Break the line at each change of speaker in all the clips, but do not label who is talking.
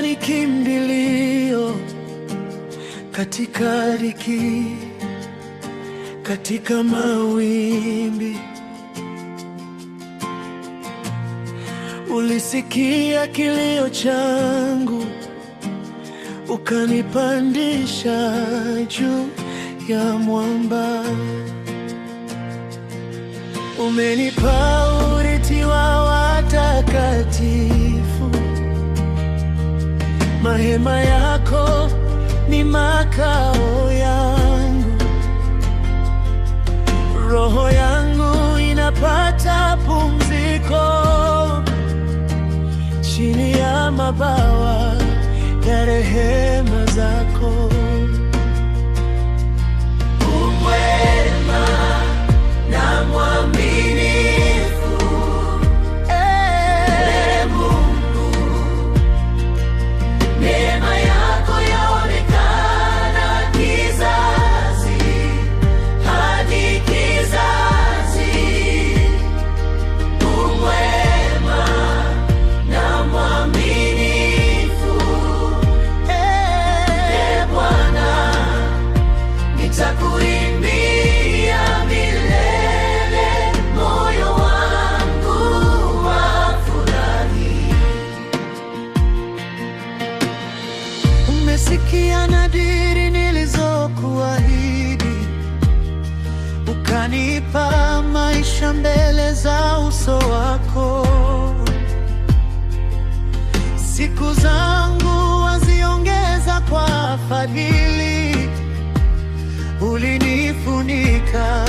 ni kimbilio katika dhiki, katika mawimbi. Ulisikia kilio changu, ukanipandisha juu ya mwamba. Umenipa urithi wa watakatifu, mahema yako ni makao yangu. Roho yangu inapata pumziko chini ya mabawa ya rehema zako. Umwema na mwaminifu, Mungu, neema yako yaonekana kizazi hadi kizazi. Umwema na mwaminifu, Bwana, nitakuimbia milele, moyo wangu wafurahi. Umesikia nadhiri nilizokuahidi, ukanipa maisha mbele za uso wako. Siku zangu waziongeza kwa fadhili, ulinifunika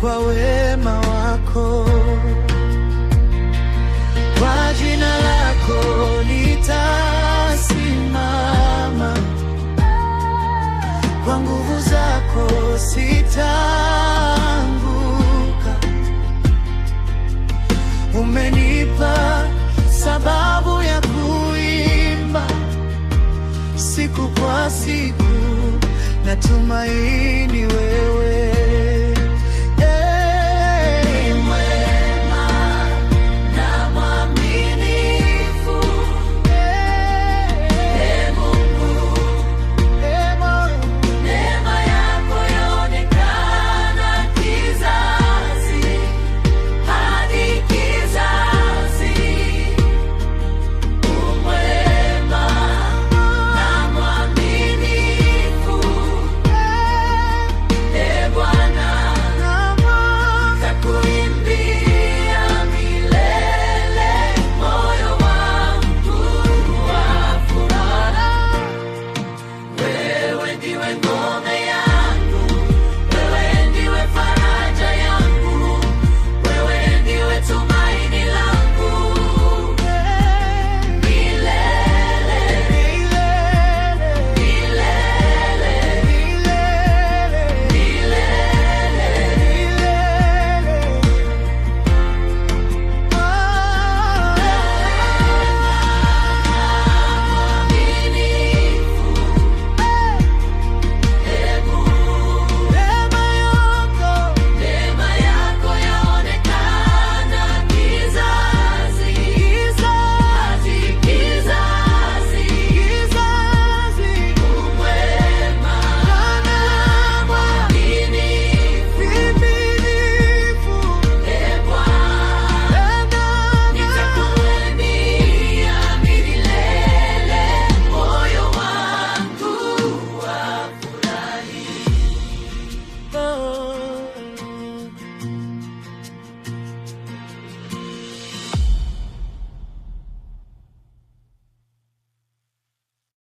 kwa wema wako. Kwa jina lako nitasimama, kwa nguvu zako sitaanguka. Umenipa sababu ya kuimba siku kwa siku, natumaini